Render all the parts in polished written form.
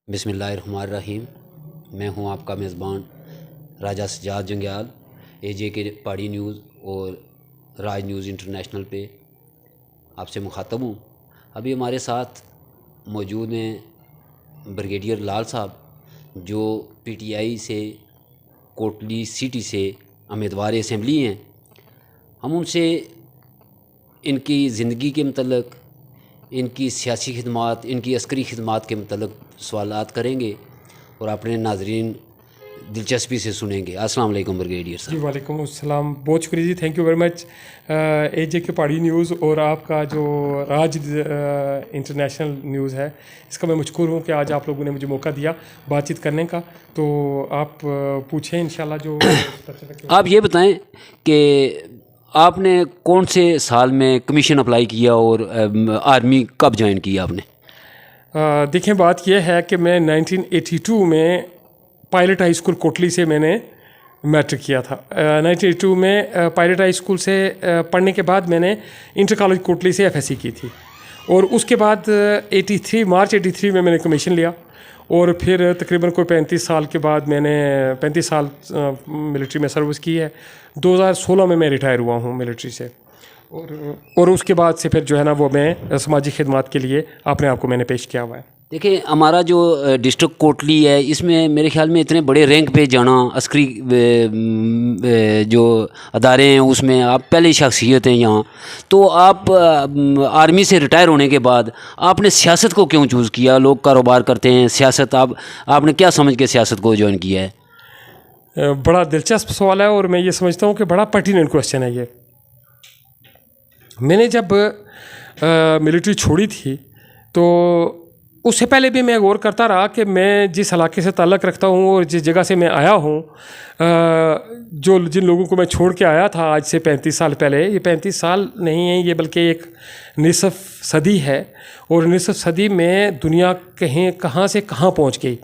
बिस्मिल्लाहिर्रहमानिर्रहीम। मैं हूं आपका मेज़बान राजा सजाद जंग्याल, एजे के पहाड़ी न्यूज़ और राज न्यूज़ इंटरनेशनल पे आपसे मुखातब हूँ। अभी हमारे साथ मौजूद हैं ब्रिगेडियर लाल साहब, जो पीटीआई से कोटली सिटी से उम्मीदवार असम्बली हैं। हम उनसे इनकी ज़िंदगी के मतलब, इनकी सियासी खिदमात, इनकी अस्करी खिदमात के मतलब सवालात करेंगे और अपने नाजरीन दिलचस्पी से सुनेंगे। अस्सलाम वालेकुम ब्रिगेडियर जी साहब। वालेकुम अस्सलाम, बहुत शुक्रिया जी, थैंक यू वेरी मच एजे के पहाड़ी न्यूज़ और आपका जो राज इंटरनेशनल न्यूज़ है, इसका मैं मशकूर हूँ कि आज आप लोगों ने मुझे मौका दिया बातचीत करने का। तो आप पूछें इंशाल्लाह जो आप ये बताएं कि आपने कौन से साल में कमीशन अप्लाई किया और आर्मी कब ज्वाइन किया आपने? देखें, बात यह है कि मैं 1982 में पायलट हाई स्कूल कोटली से मैंने मैट्रिक किया था। 1982 में पायलट हाई स्कूल से पढ़ने के बाद मैंने इंटर कॉलेज कोटली से एफएससी की थी और उसके बाद 83 मार्च 83 में मैंने कमीशन लिया और फिर तकरीबन कोई 35 साल के बाद मैंने 35 साल मिलिट्री में सर्विस की है। 2016 में मैं रिटायर हुआ हूँ मिलिट्री से और उसके बाद से फिर जो है ना वो मैं समाजी खिदमत के लिए अपने आप को मैंने पेश किया हुआ है। देखिए, हमारा जो डिस्ट्रिक्ट कोटली है, इसमें मेरे ख्याल में इतने बड़े रैंक पे जाना, अस्करी जो अदारे हैं उसमें आप पहली शख्सियत हैं यहाँ। तो आप आर्मी से रिटायर होने के बाद आपने सियासत को क्यों चूज़ किया? लोग कारोबार करते हैं, सियासत आपने क्या समझ के सियासत को ज्वाइन किया है? बड़ा दिलचस्प सवाल है और मैं ये समझता हूँ कि बड़ा पर्टिनेंट क्वेश्चन है ये। मैंने जब मिलिट्री छोड़ी थी तो उससे पहले भी मैं गौर करता रहा कि मैं जिस इलाके से ताल्लुक़ रखता हूँ और जिस जगह से मैं आया हूँ, जिन लोगों को मैं छोड़ के आया था आज से 35 साल पहले, ये 35 साल नहीं है, ये बल्कि एक निसफ़ सदी है। और निसफ़ सदी में दुनिया कहीं कहाँ से कहाँ पहुँच गई।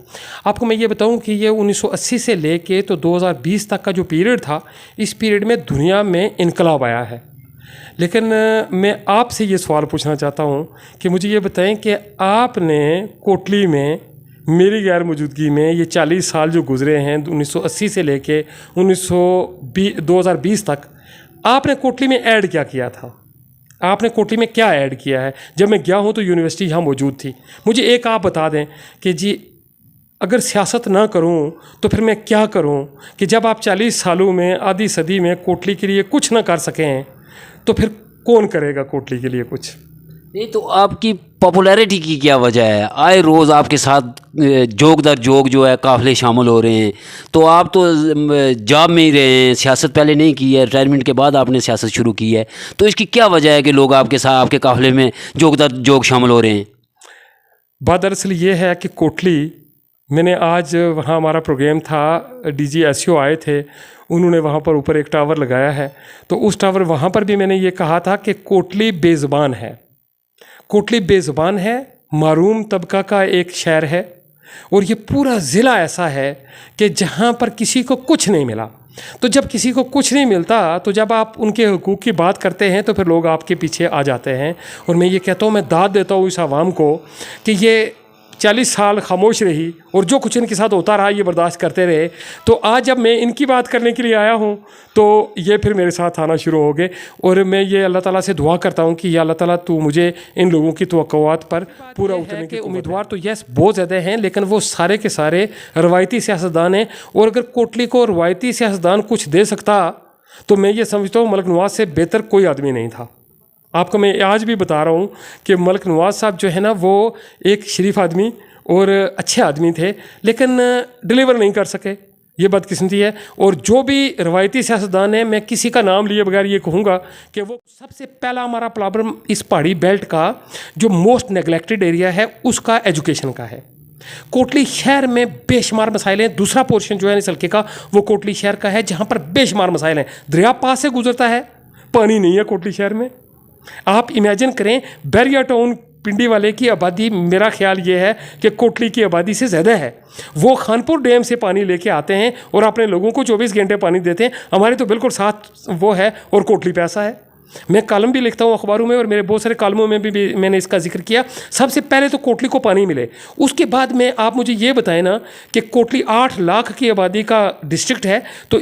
आपको मैं ये बताऊँ कि ये 1980 से लेके तो 2020 तक का जो पीरियड था, इस पीरियड में दुनिया में इनकलाब आया है। लेकिन मैं आपसे ये सवाल पूछना चाहता हूँ कि मुझे ये बताएं कि आपने कोटली में मेरी गैर मौजूदगी में ये 40 साल जो गुज़रे हैं 1980 से लेके 2020 तक, आपने कोटली में ऐड क्या किया था? आपने कोटली में क्या ऐड किया है? जब मैं गया हूँ तो यूनिवर्सिटी यहाँ मौजूद थी। मुझे एक आप बता दें कि जी, अगर सियासत ना करूं तो फिर मैं क्या करूं कि जब आप 40 सालों में, आधी सदी में कोटली के लिए कुछ ना कर सकें तो फिर कौन करेगा कोटली के लिए कुछ? नहीं तो आपकी पॉपुलैरिटी की क्या वजह है? आए रोज़ आपके साथ जोग दर जोग जो है काफ़िले शामिल हो रहे हैं। तो आप तो जॉब में ही रहे हैं, सियासत पहले नहीं की है, रिटायरमेंट के बाद आपने सियासत शुरू की है। तो इसकी क्या वजह है कि लोग आपके साथ, आपके काफ़िले में जोग दर जोग शामिल हो रहे हैं? बात दरअसल ये है कि कोटली, मैंने आज वहाँ हमारा प्रोग्राम था, डीजी एसओ आए थे, उन्होंने वहाँ पर ऊपर एक टावर लगाया है। तो उस टावर वहाँ पर भी मैंने ये कहा था कि कोटली बेज़बान है। कोटली बेज़बान है, मारूम तबका का एक शहर है और ये पूरा ज़िला ऐसा है कि जहाँ पर किसी को कुछ नहीं मिला। तो जब किसी को कुछ नहीं मिलता तो जब आप उनके हुकूक की बात करते हैं तो फिर लोग आपके पीछे आ जाते हैं। और मैं ये कहता हूँ, मैं दाद देता हूँ इस आवाम को कि ये 40 साल खामोश रही और जो कुछ इनके साथ होता रहा ये बर्दाश्त करते रहे। तो आज जब मैं इनकी बात करने के लिए आया हूँ तो ये फिर मेरे साथ आना शुरू हो गए। और मैं ये अल्लाह ताला से दुआ करता हूँ कि या अल्लाह ताला तू मुझे इन लोगों की तवक्कुआत पर पूरा उतरने की उम्मीदवार तो यस बहुत ज़्यादा हैं, लेकिन वो सारे के सारे रवायती सियासतदान हैं। और अगर कोटली को रवायती सियासतदान कुछ दे सकता तो मैं ये समझता हूँ मलिक नवाज़ से बेहतर कोई आदमी नहीं था। आपको मैं आज भी बता रहा हूँ कि मलिक नवाज़ साहब जो है ना, वो एक शरीफ आदमी और अच्छे आदमी थे, लेकिन डिलीवर नहीं कर सके। ये बदकिस्मती है। और जो भी रवायती सियासतदान है, मैं किसी का नाम लिए बगैर ये कहूँगा कि वो सबसे पहला हमारा प्रॉब्लम इस पहाड़ी बेल्ट का जो मोस्ट नेगलेक्टेड एरिया है उसका एजुकेशन का है। कोटली शहर में बेशुमार मसाइल हैं। दूसरा पोर्शन जो है इस हल्के का वो कोटली शहर का है जहाँ पर बेशुमार मसाइल हैं। दरिया पास से गुजरता है, पानी नहीं है कोटली शहर में। आप इमेजिन करें, बैरिया टाउन पिंडी वाले की आबादी, मेरा ख्याल ये है कि कोटली की आबादी से ज़्यादा है। वो खानपुर डैम से पानी लेके आते हैं और अपने लोगों को 24 घंटे पानी देते हैं। हमारे तो बिल्कुल साथ वो है और कोटली पे ऐसा है। मैं कॉलम भी लिखता हूँ अखबारों में और मेरे बहुत सारे कॉलमों में भी मैंने इसका जिक्र किया। सबसे पहले तो कोटली को पानी मिले, उसके बाद में आप मुझे ये बताएं ना कि कोटली 8 लाख की आबादी का डिस्ट्रिक्ट है, तो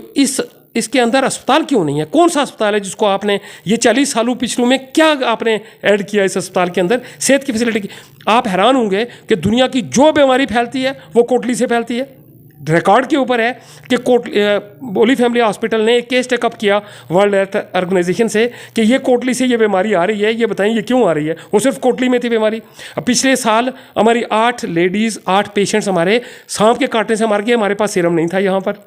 इसके अंदर अस्पताल क्यों नहीं है? कौन सा अस्पताल है जिसको आपने ये 40 सालों पिछलों में क्या आपने ऐड किया इस अस्पताल के अंदर सेहत की फैसिलिटी की? आप हैरान होंगे कि दुनिया की जो बीमारी फैलती है वो कोटली से फैलती है। रिकॉर्ड के ऊपर है कि होली फैमिली हॉस्पिटल ने एक केस टेकअप किया वर्ल्ड हेल्थ ऑर्गेनाइजेशन से कि ये कोटली से ये बीमारी आ रही है, ये बताएं ये क्यों आ रही है। वो सिर्फ कोटली में थी बीमारी। अब पिछले साल हमारी 8 लेडीज़ 8 पेशेंट्स हमारे सांप के काटने से मार गए। हमारे पास सीरम नहीं था, यहाँ पर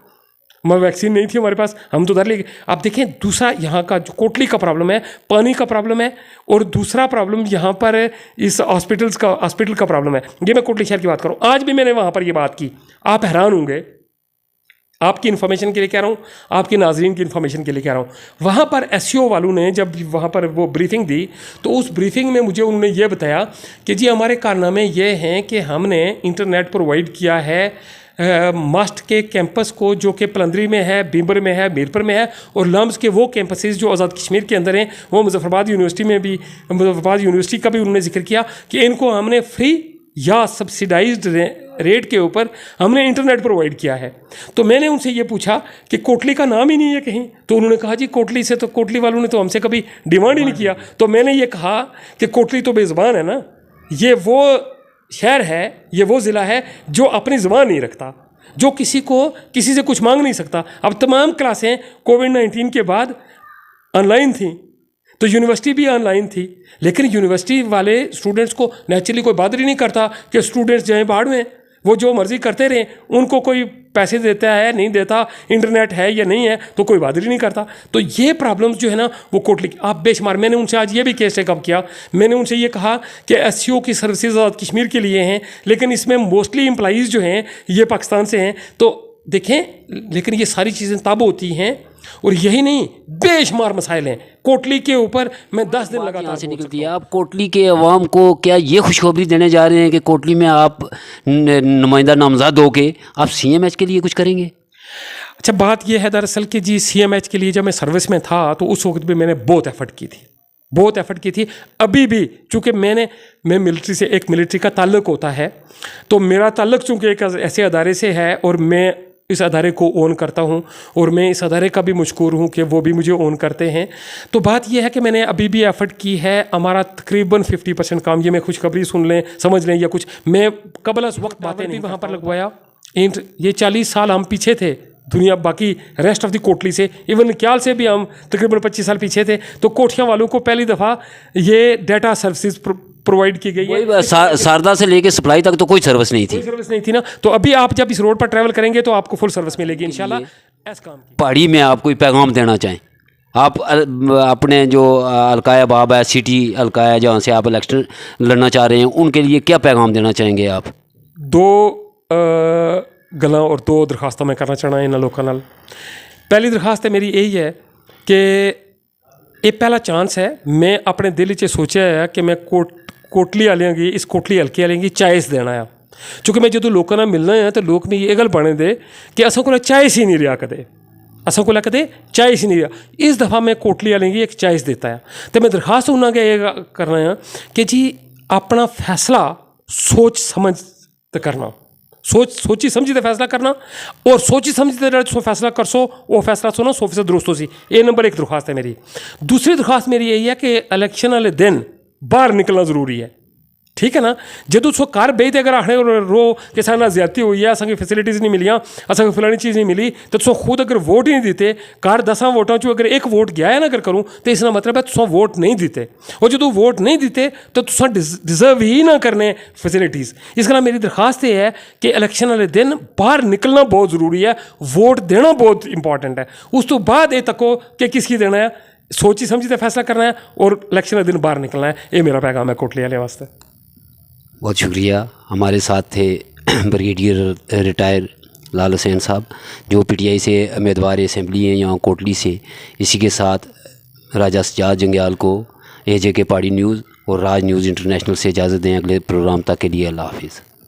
वैक्सीन नहीं थी हमारे पास, हम तो उधर ले गए। आप देखें दूसरा यहाँ का जो कोटली का प्रॉब्लम है, पानी का प्रॉब्लम है, और दूसरा प्रॉब्लम यहाँ पर इस हॉस्पिटल का प्रॉब्लम है। ये मैं कोटली शहर की बात करूँ, आज भी मैंने वहाँ पर ये बात की। आप हैरान होंगे, आपकी इन्फॉर्मेशन के लिए कह रहा हूँ, आपके नाजरीन की इन्फॉर्मेशन के लिए कह रहा हूँ। वहाँ पर एसईओ वालों ने जब वहाँ पर वो ब्रीफिंग दी तो उस ब्रीफिंग में मुझे उन्होंने ये बताया कि जी हमारे कारनामे ये हैं कि हमने इंटरनेट प्रोवाइड किया है मस्ट के कैंपस को, जो कि पलंदरी में है, बीबर में है, मीरपुर में है, और लम्स के वो कैंपसेस जो आज़ाद कश्मीर के अंदर हैं, वो मुजफ्फराबाद यूनिवर्सिटी में भी, मुजफ्फराबाद यूनिवर्सिटी का भी उन्होंने जिक्र किया कि इनको हमने फ्री या सब्सिडाइज्ड रेट के ऊपर हमने इंटरनेट प्रोवाइड किया है। तो मैंने उनसे ये पूछा कि कोटली का नाम ही नहीं है कहीं, तो उन्होंने कहा जी कोटली से तो कोटली वालों ने तो हमसे कभी डिमांड ही नहीं किया। तो मैंने ये कहा कि कोटली तो बेज़ुबान है ना, ये वो शहर है, ये वो ज़िला है जो अपनी ज़ुबान नहीं रखता, जो किसी से कुछ मांग नहीं सकता। अब तमाम क्लासें कोविड-19 के बाद ऑनलाइन थी, तो यूनिवर्सिटी भी ऑनलाइन थी, लेकिन यूनिवर्सिटी वाले स्टूडेंट्स को नेचुरली कोई बात ही नहीं करता कि स्टूडेंट्स जाएँ बाहर में, वो जो मर्ज़ी करते रहें, उनको कोई पैसे देता है नहीं देता, इंटरनेट है या नहीं है, तो कोई बात ही नहीं करता। तो ये प्रॉब्लम्स जो है ना वो कोटली आप बेशुमार। मैंने उनसे आज ये भी केस टेकअप किया, मैंने उनसे ये कहा कि एसईओ की सर्विसेज आज़ाद कश्मीर के लिए हैं, लेकिन इसमें मोस्टली एम्प्लॉइज़ जो हैं ये पाकिस्तान से हैं। तो देखें, लेकिन ये सारी चीज़ें तब होती हैं, और यही नहीं बेशुमार मसाइल हैं कोटली के ऊपर। मैं 10 दिन लगातार से निकलती है। आप कोटली के अवाम को क्या ये खुशखबरी देने जा रहे हैं कि कोटली में आप नुमाइंदा नामज़द होके आप CMH के लिए कुछ करेंगे? अच्छा, बात यह है दरअसल कि जी CMH के लिए जब मैं सर्विस में था तो उस वक्त भी मैंने बहुत एफर्ट की थी। अभी भी चूँकि मैं मिलिट्री से, एक मिलिट्री का ताल्लुक़ होता है, तो मेरा ताल्लुक़ चूँकि एक ऐसे अदारे से है और मैं इस अदारे को ओन करता हूं, और मैं इस अदारे का भी मशकूर हूं कि वो भी मुझे ओन करते हैं। तो बात यह है कि मैंने अभी भी एफर्ट की है। हमारा तकरीबन 50% काम, ये मैं खुशखबरी सुन लें, समझ लें या कुछ, मैं कबल अस वक्त बातें नहीं वहाँ पर लगवाया। ये 40 साल हम पीछे थे दुनिया, बाकी रेस्ट ऑफ द कोटली से, इवन क्याल से भी हम तकरीबन 25 साल पीछे थे। तो कोठियाँ वालों को पहली दफ़ा ये डाटा सर्विसेज प्रोवाइड की गई है। शारदा से लेके सप्लाई तक तो कोई सर्विस नहीं थी ना। तो अभी आप जब इस रोड पर ट्रैवल करेंगे तो आपको फुल सर्विस मिलेगी इंशाल्लाह। पहाड़ी में आप कोई पैगाम देना चाहें, आप अपने जो अलकाया बाब है, सिटी अलकाया जहाँ से आप इलेक्शन लड़ना चाह रहे हैं, उनके लिए क्या पैगाम देना चाहेंगे आप? 2 गल्लां और 2 दरखास्तां मैं करना चाहना इन्हां लोकां नाल। पहली दरखास्त मेरी यही है कि ये पहला चांस है, मैं अपने दिल च सोचा है कि मैं कोटली वालियां गी, इस कोटली हल्के वालियां गी चाइस देना है। क्योंकि मैं जो लोगों नाल मिलना है तो लोग मिगी ये गल बने दे कि असां कोल चाइस ही नहीं रहा, कदे चाइस ही नहीं रहा। इस दफ़ा मैं कोटली वालियां गी एक चाइस देता है। तो मैं दरखास्त उन्होंने ये करना है कि जी अपना फैसला सोच समझ करना, सोची समझी तो फैसला करना, और सोची समझी तो फैसला कर सो, वो फैसला सुनो 100% दुरुस्त हो सी। ये नंबर 1 दरखास्त है मेरी। दूसरी दरखास्त मेरी यही है कि इलेक्शन वाले दिन बाहर निकलना ज़रूरी है, ठीक है ना। जदों तुस घर बेहते अगर आखने रो कि साढ़े नाल ज्यादती हुई है, असेंगी फैसिलिटीज़ नहीं मिलियां, असेंगी फलानी चीज़ नहीं मिली, तो तुस खुद अगर वोट ही नहीं दिते, घर 10 वोटों चो अगर 1 वोट गया है ना अगर करूँ, तो इसका मतलब है तुस वोट नहीं दिते, और जो वोट नहीं दिते तो तुस डिजर्व ही ना करने फैसिलिटीज़। इस गल्ला मेरी दरखास्त ये है कि इलेक्शन वाले दिन बाहर निकलना बहुत ज़रूरी है, वोट देना बहुत इंपॉर्टेंट है। उस तो बाद ये तको कि किसकी देना है, सोची समझी तो फैसला करना है, और इलेक्शन वाले दिन बाहर निकलना है। ये मेरा पैगाम है कोटली वाले वास्ते। बहुत शुक्रिया। हमारे साथ थे ब्रिगेडियर रिटायर लाल हुसैन साहब, जो PTI से उम्मीदवार असम्बली हैं यहाँ कोटली से। इसी के साथ राजा सजाद जंग्याल को AJK पहाड़ी न्यूज़ और राज न्यूज़ इंटरनेशनल से इजाज़त दें। अगले प्रोग्राम तक के लिए अल्लाह हाफिज़।